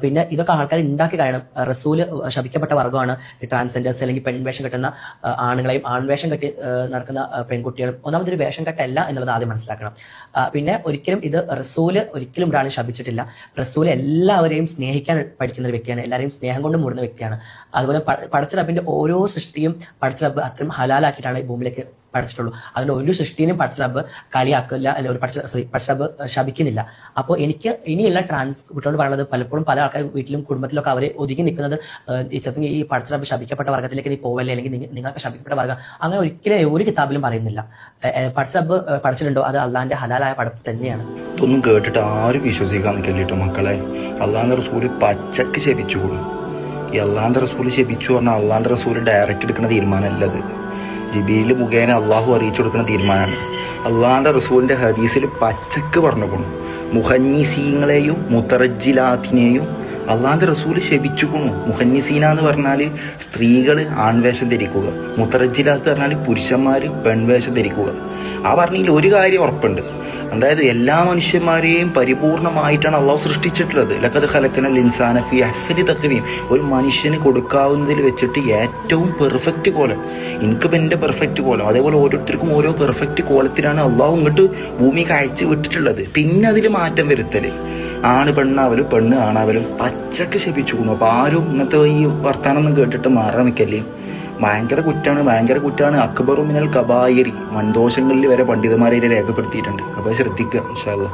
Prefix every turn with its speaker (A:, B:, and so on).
A: പിന്നെ ഇതൊക്കെ ആൾക്കാർ ഉണ്ടാക്കി കാരണം റസൂല് ശപിക്കപ്പെട്ട വർഗ്ഗമാണ് ട്രാൻസ്ജെൻഡേഴ്സ്, അല്ലെങ്കിൽ പെൺവേഷം കെട്ടുന്ന ആണുങ്ങളെയും ആൺവേഷം കെട്ടി നടക്കുന്ന പെൺകുട്ടികളും. ഒന്നാമതൊരു വേഷം കെട്ടല്ല എന്നുള്ളത് ആദ്യം മനസ്സിലാക്കണം. പിന്നെ ഒരിക്കലും ഇത് റസൂല് ഒരിക്കലും ഒരാളെ ശപിച്ചിട്ടില്ല. റസൂല് എല്ലാവരെയും സ്നേഹിക്കാൻ പഠിക്കുന്ന ഒരു വ്യക്തിയാണ്, എല്ലാവരെയും സ്നേഹം കൊണ്ട് മൂടുന്ന വ്യക്തിയാണ്. അതുപോലെ പടച്ച റബ്ബിന്റെ ഓരോ സൃഷ്ടിയും പടച്ച റബ്ബ് അത്രയും ഹലാലാക്കിയിട്ടാണ് ഈ ഭൂമിയിലേക്ക് പഠിച്ചിട്ടുള്ളൂ. അതിൽ ഒരു സൃഷ്ടിനും പടച്ച റബ്ബ് കളിയാക്കില്ല, അല്ലെ ഒരു പടച്ച റബ്ബ് ശപിക്കുന്നില്ല. അപ്പോൾ എനിക്ക് ഇനിയുള്ള ട്രാൻസ് കുട്ടികളോട് പറയുന്നത്, പലപ്പോഴും പല ആൾക്കാർ വീട്ടിലും കുടുംബത്തിലൊക്കെ അവരെ ഒതുങ്ങി നിൽക്കുന്നത് ചിലപ്പോൾ ഈ പടച്ച റബ്ബ് ശപിക്കപ്പെട്ട വർഗ്ഗത്തിലേക്ക് നീ പോവല്ലേ, അല്ലെങ്കിൽ നിങ്ങൾക്ക് ശപിക്കപ്പെട്ട വർഗ്ഗം, അങ്ങനെ ഒരിക്കലും ഒരു കിതാബിലും പറയുന്നില്ല. പടച്ച റബ്ബ് പഠിച്ചിട്ടുണ്ടോ അത് അള്ളാന്റെ ഹലാലായ പടപ്പ് തന്നെയാണ്.
B: ഇതൊന്നും കേട്ടിട്ട് ആരും വിശ്വസിക്കാൻ നിൽക്കല്ലോ മക്കളെ. അള്ളാന്റെ റസൂല് പച്ചക്ക് ശപിച്ചു കൂടും. ഈ അള്ളാന്റെ റസൂല് ശപിച്ചു പറഞ്ഞാൽ അള്ളാന്റെ റസൂല് ഡയറക്റ്റ് എടുക്കുന്ന തീരുമാനമല്ല അത്. ജിബീൽ മുഖേന അള്ളാഹു അറിയിച്ചു കൊടുക്കുന്ന തീരുമാനമാണ്. അള്ളാഹിൻ്റെ റസൂലിൻ്റെ ഹദീസിൽ പച്ചക്ക് പറഞ്ഞുകൊണു മുഹന്നീസീങ്ങളെയും മുത്തറജിലാത്തിനെയും അള്ളാഹിൻ്റെ റസൂൽ ശപിച്ചുകൊണു. മുഹന്നീസീന എന്ന് പറഞ്ഞാൽ സ്ത്രീകൾ ആൺവേഷം ധരിക്കുക, മുത്തറജിലാത്ത് പറഞ്ഞാൽ പുരുഷന്മാർ പെൺവേഷം ധരിക്കുക. ആ പറഞ്ഞതിൽ ഒരു കാര്യം ഉറപ്പുണ്ട്, അതായത് എല്ലാ മനുഷ്യന്മാരെയും പരിപൂർണമായിട്ടാണ് അള്ളാഹു സൃഷ്ടിച്ചിട്ടുള്ളത്. ലഖദ് ഖലഖനൽ ഇൻസാന ഫീ അഹ്സനി തഖ്വീം. ഒരു മനുഷ്യന് കൊടുക്കാവുന്നതിൽ വെച്ചിട്ട് ഏറ്റവും പെർഫെക്റ്റ് കോലം. എനിക്കിപ്പോൾ എൻ്റെ പെർഫെക്റ്റ് കോലം, അതേപോലെ ഓരോരുത്തർക്കും ഓരോ പെർഫെക്റ്റ് കോലത്തിലാണ് അള്ളാഹു ഇങ്ങോട്ട് ഭൂമിക്ക് അയച്ച് വിട്ടിട്ടുള്ളത്. പിന്നെ അതിൽ മാറ്റം വരുത്തൽ, ആണ് പെണ്ണാവലും പെണ്ണ് ആണാവലും പച്ചക്ക് ശപിച്ചു പോകുന്നു. അപ്പോൾ ആരും ഇങ്ങനത്തെ ഈ വർത്താനം കേട്ടിട്ട് മാറാൻ നിൽക്കല്ലേ. ഭയങ്കര കുറ്റാണ്. അക്ബറു മിനൽ കബായിരി, വൻദോഷങ്ങളിൽ വരെ പണ്ഡിതന്മാരെ രേഖപ്പെടുത്തിയിട്ടുണ്ട്. അപ്പോൾ ശ്രദ്ധിക്കുക ഇൻഷാ അല്ലാഹ്.